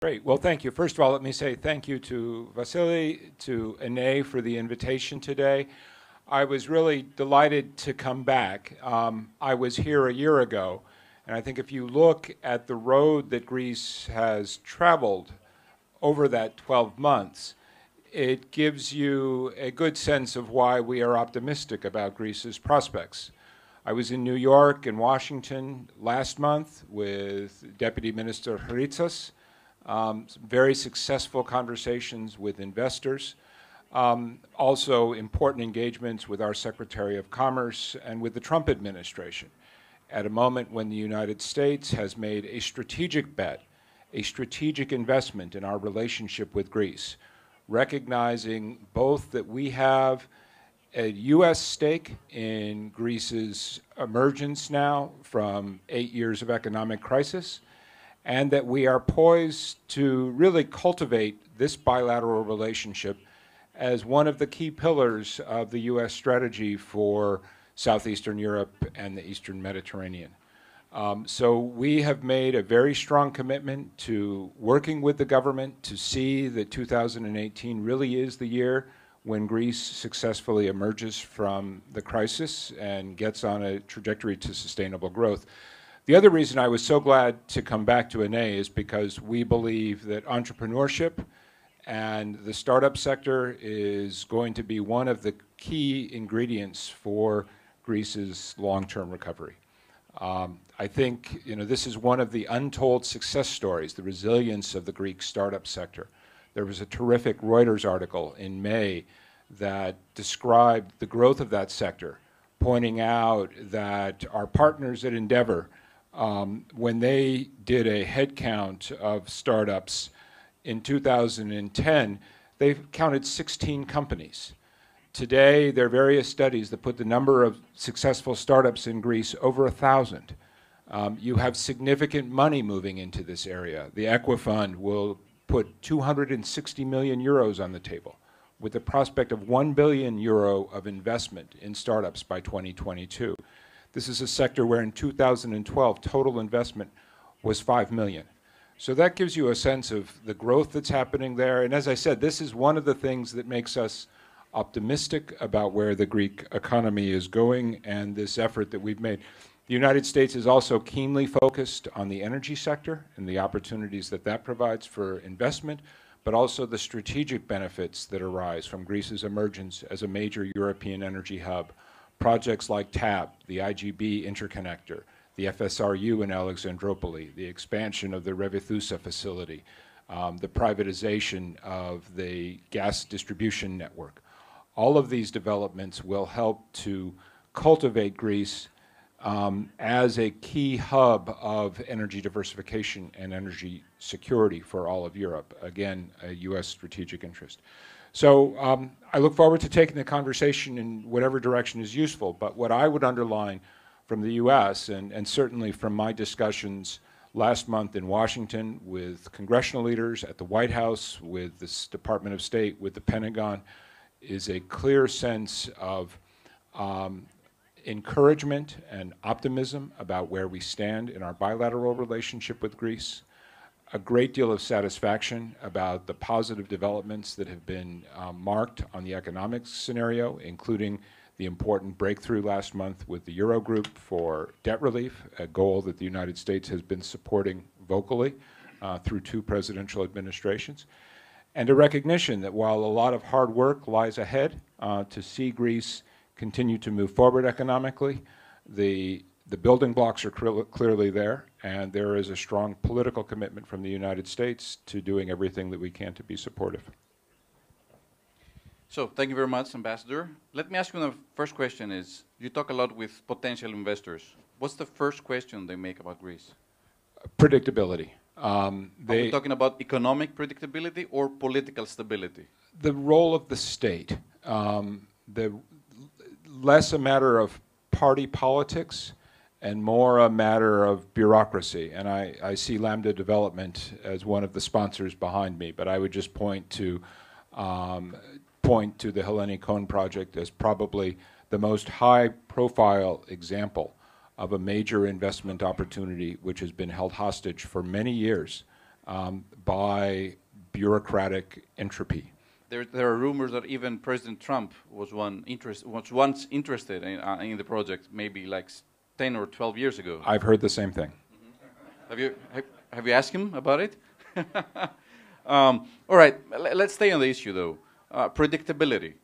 Great. Well, thank you. First of all, let me say thank you to Vasily, to Ine for the invitation today. I was really delighted to come back. I was here a year ago, and I think if you look at the road that Greece has traveled over that 12 months, it gives you a good sense of why we are optimistic about Greece's prospects. I was in New York and Washington last month with Deputy Minister Hrytsas. Some very successful conversations with investors. Also important engagements with our Secretary of Commerce and with the Trump administration at a moment when the United States has made a strategic bet, a strategic investment in our relationship with Greece, recognizing both that we have a U.S. stake in Greece's emergence now from 8 years of economic crisis, and that we are poised to really cultivate this bilateral relationship as one of the key pillars of the U.S. strategy for Southeastern Europe and the Eastern Mediterranean. So we have made a very strong commitment to working with the government to see that 2018 really is the year when Greece successfully emerges from the crisis and gets on a trajectory to sustainable growth. The other reason I was so glad to come back to Ine is because we believe that entrepreneurship and the startup sector is going to be one of the key ingredients for Greece's long-term recovery. I think this is one of the untold success stories, the resilience of the Greek startup sector. There was a terrific Reuters article in May that described the growth of that sector, pointing out that our partners at Endeavor, when they did a head count of startups in 2010, they counted 16 companies. Today, there are various studies that put the number of successful startups in Greece over 1,000. You have significant money moving into this area. The Equifund will put 260 million euros on the table, with the prospect of 1 billion euro of investment in startups by 2022. This is a sector where in 2012, total investment was 5 million. So that gives you a sense of the growth that's happening there. And as I said, this is one of the things that makes us optimistic about where the Greek economy is going and this effort that we've made. The United States is also keenly focused on the energy sector and the opportunities that that provides for investment, but also the strategic benefits that arise from Greece's emergence as a major European energy hub. Projects like TAP, the IGB interconnector, the FSRU in Alexandroupoli, the expansion of the Revithousa facility, the privatization of the gas distribution network. All of these developments will help to cultivate Greece as a key hub of energy diversification and energy security for all of Europe. Again, a U.S. strategic interest. So I look forward to taking the conversation in whatever direction is useful, but what I would underline from the U.S. and certainly from my discussions last month in Washington with congressional leaders at the White House, with the Department of State, with the Pentagon, is a clear sense of encouragement and optimism about where we stand in our bilateral relationship with Greece, a great deal of satisfaction about the positive developments that have been marked on the economic scenario, including the important breakthrough last month with the Eurogroup for debt relief, a goal that the United States has been supporting vocally through 2 presidential administrations, and a recognition that while a lot of hard work lies ahead to see Greece continue to move forward economically, the building blocks are clearly there, and there is a strong political commitment from the United States to doing everything that we can to be supportive. So, thank you very much, Ambassador. Let me ask you the first question is, you talk a lot with potential investors. What's the first question they make about Greece? Predictability. Are we talking about economic predictability or political stability? The role of the state. Less a matter of party politics and more a matter of bureaucracy. And I see Lambda Development as one of the sponsors behind me, but I would just point to the Hellenikon project as probably the most high-profile example of a major investment opportunity which has been held hostage for many years by bureaucratic entropy. There are rumors that even President Trump was once interested in the project, maybe like 10 or 12 years ago. I've heard the same thing. Have you asked him about it? All right, let's stay on the issue though. Predictability.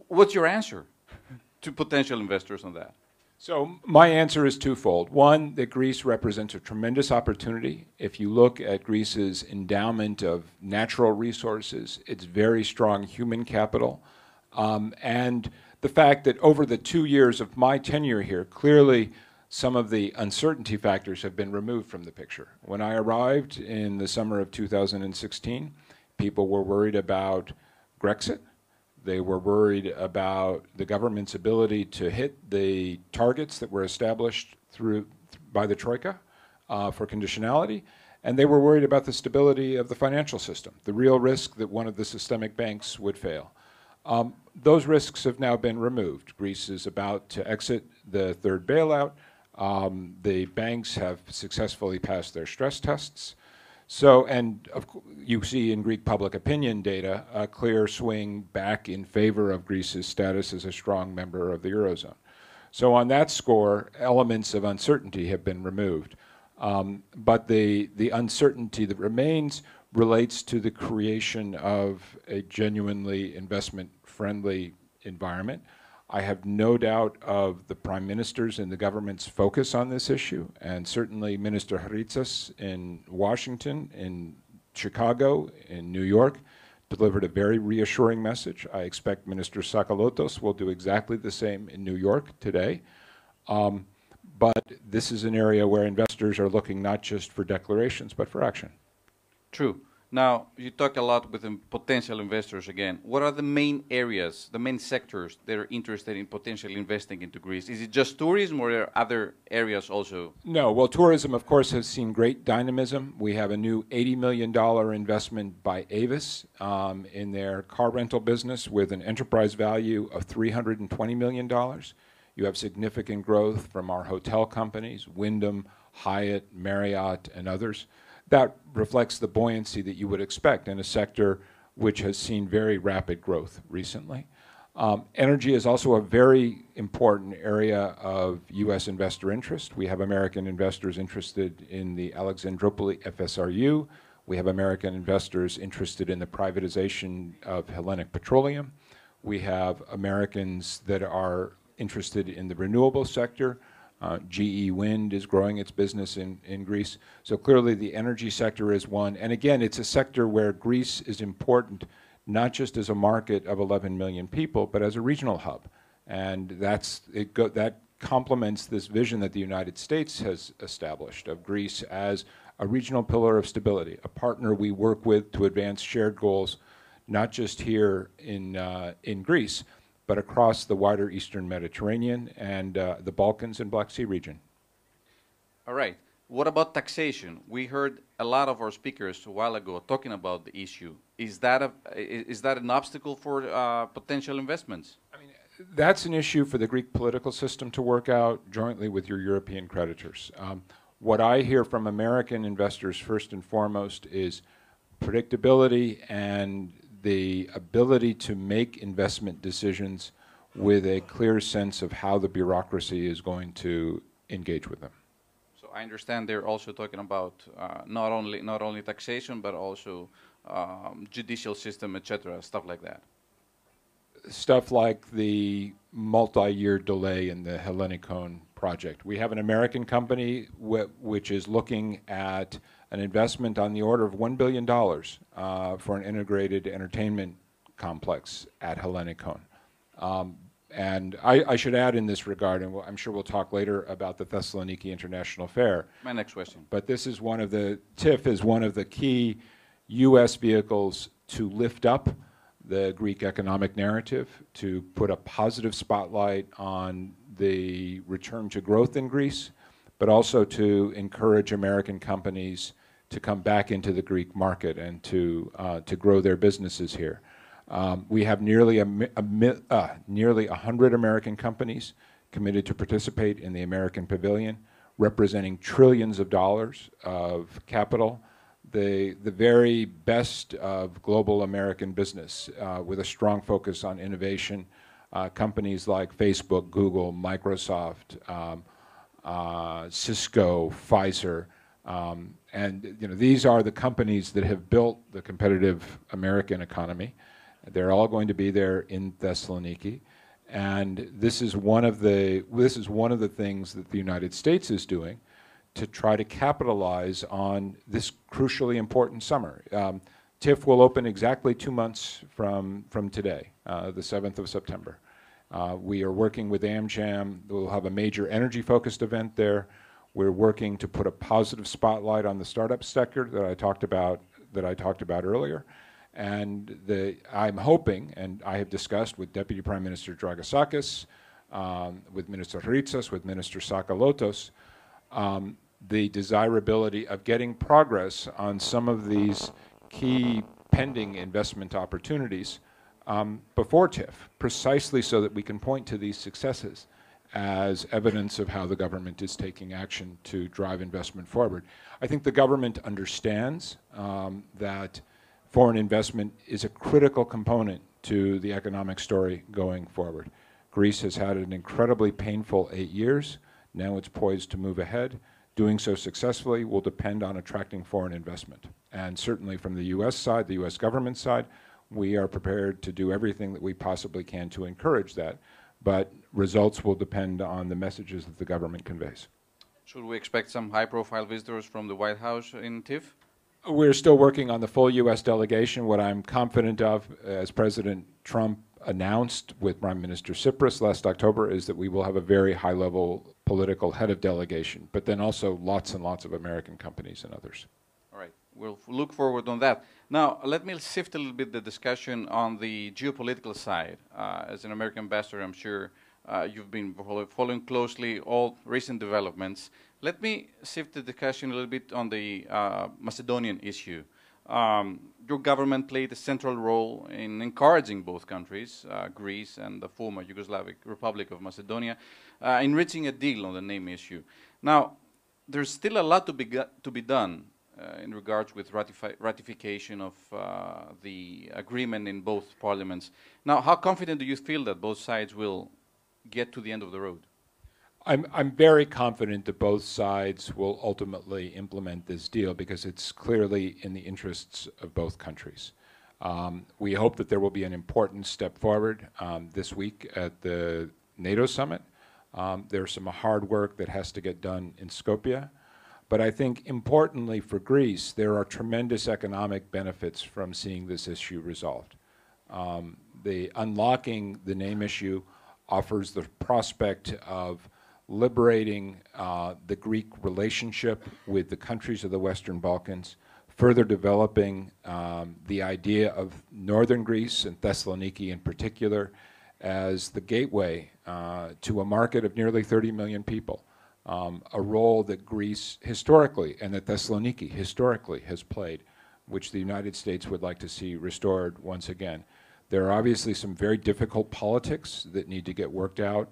What's your answer to potential investors on that? So my answer is twofold. One, that Greece represents a tremendous opportunity. If you look at Greece's endowment of natural resources, its very strong human capital, and the fact that over the 2 years of my tenure here, clearly some of the uncertainty factors have been removed from the picture. When I arrived in the summer of 2016, people were worried about Brexit. They were worried about the government's ability to hit the targets that were established by the Troika for conditionality, and they were worried about the stability of the financial system, the real risk that one of the systemic banks would fail. Those risks have now been removed. Greece is about to exit the third bailout. The banks have successfully passed their stress tests. So, and you see in Greek public opinion data a clear swing back in favor of Greece's status as a strong member of the Eurozone. So on that score, elements of uncertainty have been removed. But the uncertainty that remains relates to the creation of a genuinely investment-friendly environment. I have no doubt of the Prime Minister's and the government's focus on this issue, and certainly Minister Haritsas in Washington, in Chicago, in New York, delivered a very reassuring message. I expect Minister Sakalotos will do exactly the same in New York today. But this is an area where investors are looking not just for declarations, but for action. True. Now, you talk a lot with potential investors again. What are the main areas, the main sectors that are interested in potentially investing into Greece? Is it just tourism or are there other areas also? No. Well, tourism, of course, has seen great dynamism. We have a new $80 million investment by Avis in their car rental business with an enterprise value of $320 million. You have significant growth from our hotel companies, Wyndham, Hyatt, Marriott, and others. That reflects the buoyancy that you would expect in a sector which has seen very rapid growth recently. Energy is also a very important area of U.S. investor interest. We have American investors interested in the Alexandroupoli FSRU. We have American investors interested in the privatization of Hellenic Petroleum. We have Americans that are interested in the renewable sector. GE Wind is growing its business in Greece. So clearly the energy sector is one. And again, it's a sector where Greece is important, not just as a market of 11 million people, but as a regional hub. And that complements this vision that the United States has established of Greece as a regional pillar of stability, a partner we work with to advance shared goals, not just here in Greece, but across the wider Eastern Mediterranean and the Balkans and Black Sea region. All right. What about taxation? We heard a lot of our speakers a while ago talking about the issue. Is that an obstacle for potential investments? I mean, that's an issue for the Greek political system to work out jointly with your European creditors. What I hear from American investors first and foremost is predictability and the ability to make investment decisions with a clear sense of how the bureaucracy is going to engage with them. So I understand they're also talking about not only taxation, but also judicial system, etc., stuff like that. Stuff like the multi-year delay in the Hellenikon project. We have an American company which is looking at an investment on the order of $1 billion for an integrated entertainment complex at Hellenikon. And I should add in this regard, and I'm sure we'll talk later about the Thessaloniki International Fair. My next question. But this is one of the, TIF is one of the key U.S. vehicles to lift up the Greek economic narrative, to put a positive spotlight on the return to growth in Greece, but also to encourage American companies to come back into the Greek market and to grow their businesses here. We have nearly 100 American companies committed to participate in the American Pavilion, representing trillions of dollars of capital, the very best of global American business with a strong focus on innovation. Companies like Facebook, Google, Microsoft, Cisco, Pfizer, and these are the companies that have built the competitive American economy. They're all going to be there in Thessaloniki, and this is one of the things that the United States is doing to try to capitalize on this crucially important summer. TIFF will open exactly 2 months from today, the 7th of September. We are working with AmJam. We'll have a major energy-focused event there. We're working to put a positive spotlight on the startup sector that I talked about earlier. And I'm hoping, and I have discussed with Deputy Prime Minister Dragasakis, with Minister Ritsas, with Minister Sakalotos, the desirability of getting progress on some of these key pending investment opportunities before TIFF, precisely so that we can point to these successes as evidence of how the government is taking action to drive investment forward. I think the government understands that foreign investment is a critical component to the economic story going forward. Greece has had an incredibly painful 8 years. Now it's poised to move ahead. Doing so successfully will depend on attracting foreign investment. And certainly from the U.S. side, the U.S. government side, we are prepared to do everything that we possibly can to encourage that. But results will depend on the messages that the government conveys. Should we expect some high-profile visitors from the White House in TIFF? We're still working on the full U.S. delegation. What I'm confident of, as President Trump announced with Prime Minister Tsipras last October, is that we will have a very high-level political head of delegation, but then also lots and lots of American companies and others. All right. We'll look forward on that. Now, let me shift a little bit the discussion on the geopolitical side. As an American ambassador, I'm sure you've been following closely all recent developments. Let me shift the discussion a little bit on the Macedonian issue. Your government played a central role in encouraging both countries, Greece and the former Yugoslav Republic of Macedonia, in reaching a deal on the name issue. Now, there's still a lot to be done in regards with ratification of the agreement in both parliaments. Now, how confident do you feel that both sides will get to the end of the road? I'm very confident that both sides will ultimately implement this deal because it's clearly in the interests of both countries. We hope that there will be an important step forward this week at the NATO summit. There's some hard work that has to get done in Skopje. But I think importantly for Greece, there are tremendous economic benefits from seeing this issue resolved. The unlocking the name issue offers the prospect of liberating the Greek relationship with the countries of the Western Balkans, further developing the idea of northern Greece and Thessaloniki in particular as the gateway to a market of nearly 30 million people, a role that Greece historically and that Thessaloniki historically has played, which the United States would like to see restored once again. There are obviously some very difficult politics that need to get worked out,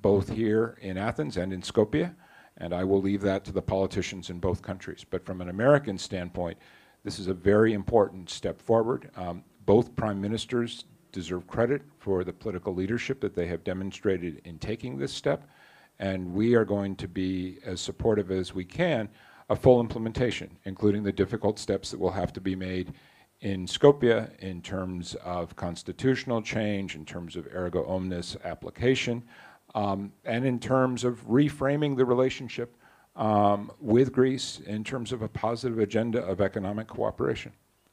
both here in Athens and in Skopje, and I will leave that to the politicians in both countries. But from an American standpoint, this is a very important step forward. Both prime ministers deserve credit for the political leadership that they have demonstrated in taking this step, and we are going to be as supportive as we can of full implementation, including the difficult steps that will have to be made in Skopje in terms of constitutional change, in terms of ergo omnes application, and in terms of reframing the relationship with Greece in terms of a positive agenda of economic cooperation.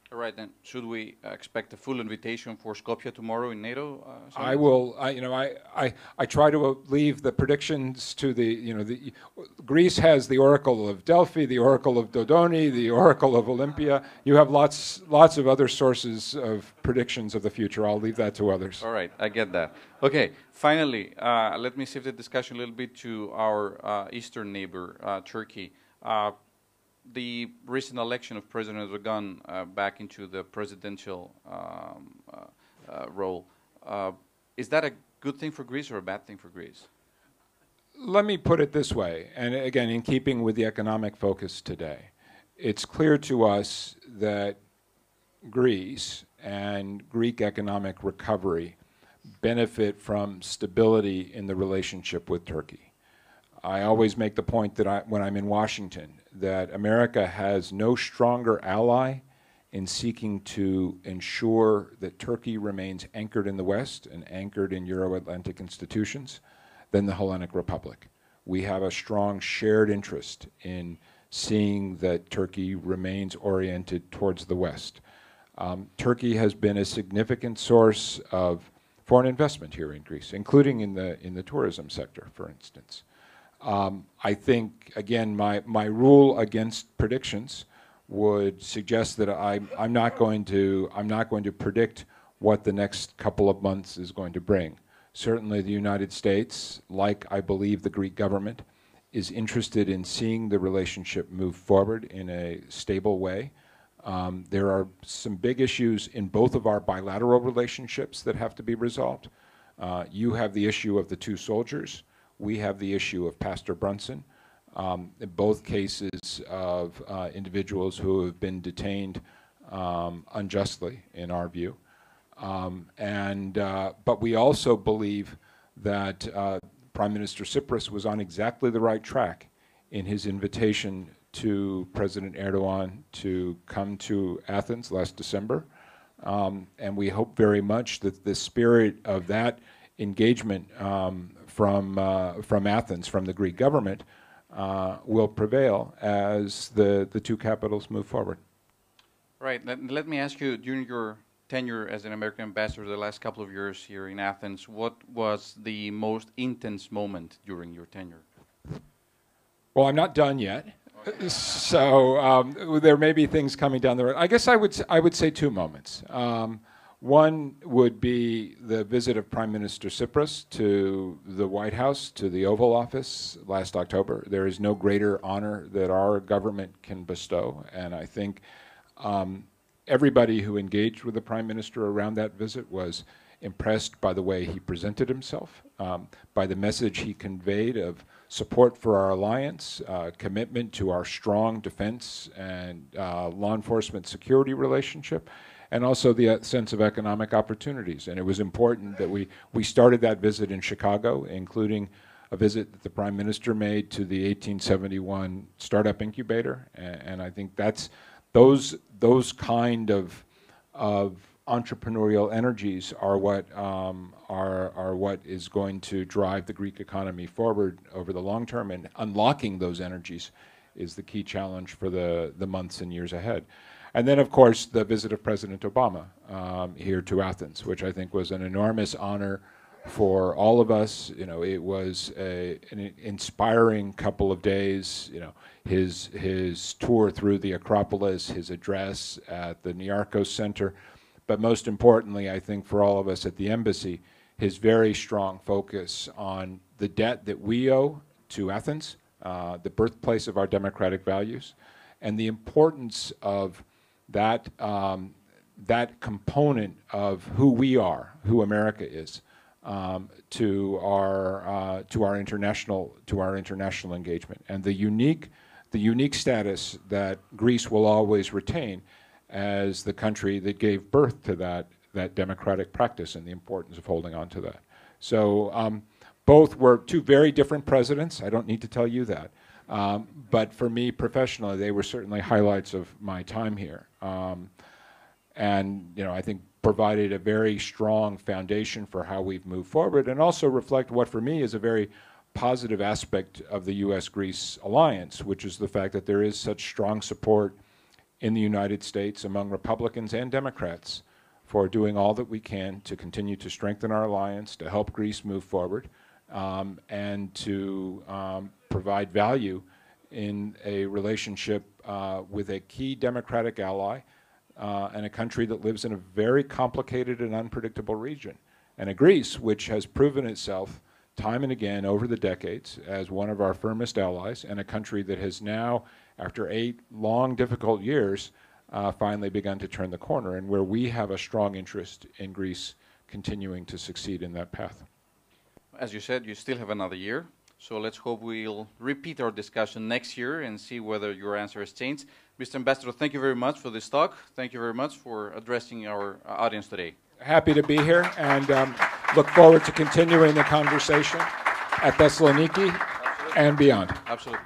All right, then, should we expect a full invitation for Skopje tomorrow in NATO? I will. I try to leave the predictions to the. Greece has the Oracle of Delphi, the Oracle of Dodoni, the Oracle of Olympia. You have lots of other sources of predictions of the future. I'll leave that to others. All right, I get that. Okay, finally, let me shift the discussion a little bit to our eastern neighbor, Turkey. The recent election of President Erdogan back into the presidential role, is that a good thing for Greece or a bad thing for Greece? let me put it this way, and again, in keeping with the economic focus today, it's clear to us that Greece and Greek economic recovery benefit from stability in the relationship with Turkey. I always make the point that when I'm in Washington, that America has no stronger ally in seeking to ensure that Turkey remains anchored in the West and anchored in Euro-Atlantic institutions than the Hellenic Republic. We have a strong shared interest in seeing that Turkey remains oriented towards the West. Turkey has been a significant source of foreign investment here in Greece, including in the tourism sector, for instance. I think, again, my rule against predictions would suggest that I'm not going to predict what the next couple of months is going to bring. Certainly the United States, like I believe the Greek government, is interested in seeing the relationship move forward in a stable way. There are some big issues in both of our bilateral relationships that have to be resolved. You have the issue of the two soldiers. We have the issue of Pastor Brunson. In both cases of individuals who have been detained unjustly, in our view. But we also believe that Prime Minister Tsipras was on exactly the right track in his invitation to President Erdogan to come to Athens last December. And we hope very much that the spirit of that engagement from Athens, from the Greek government, will prevail as the two capitals move forward. Right. Let me ask you, during your tenure as an American ambassador the last couple of years here in Athens, what was the most intense moment during your tenure? Well, I'm not done yet. So there may be things coming down the road. I guess I would say two moments. One would be the visit of Prime Minister Tsipras to the White House, to the Oval Office last October. There is no greater honor that our government can bestow, and I think everybody who engaged with the Prime Minister around that visit was impressed by the way he presented himself, by the message he conveyed of support for our alliance, commitment to our strong defense and law enforcement security relationship, and also the sense of economic opportunities. And it was important that we started that visit in Chicago, including a visit that the Prime Minister made to the 1871 startup incubator. And I think that's those kind of entrepreneurial energies are what is going to drive the Greek economy forward over the long term, and unlocking those energies is the key challenge for the months and years ahead. And then, of course, the visit of President Obama here to Athens, which I think was an enormous honor for all of us. You know, it was an inspiring couple of days. You know, his tour through the Acropolis, his address at the Niarchos Center, but most importantly, I think for all of us at the embassy, his very strong focus on the debt that we owe to Athens, the birthplace of our democratic values, and the importance of that component of who we are, who America is, to our international engagement, and the unique status that Greece will always retain as the country that gave birth to that democratic practice, and the importance of holding on to that. So both were two very different presidents. I don't need to tell you that. But for me professionally, they were certainly highlights of my time here. And you know, I think provided a very strong foundation for how we've moved forward, and also reflect what for me is a very positive aspect of the U.S.-Greece alliance, which is the fact that there is such strong support in the United States among Republicans and Democrats for doing all that we can to continue to strengthen our alliance, to help Greece move forward, and to provide value in a relationship with a key democratic ally and a country that lives in a very complicated and unpredictable region. And a Greece which has proven itself time and again over the decades as one of our firmest allies, and a country that has now, after 8 long, difficult years, finally begun to turn the corner, and where we have a strong interest in Greece continuing to succeed in that path. As you said, you still have another year. So let's hope we'll repeat our discussion next year and see whether your answer has changed. Mr. Ambassador, thank you very much for this talk. Thank you very much for addressing our audience today. Happy to be here and look forward to continuing the conversation at Thessaloniki and beyond. Absolutely.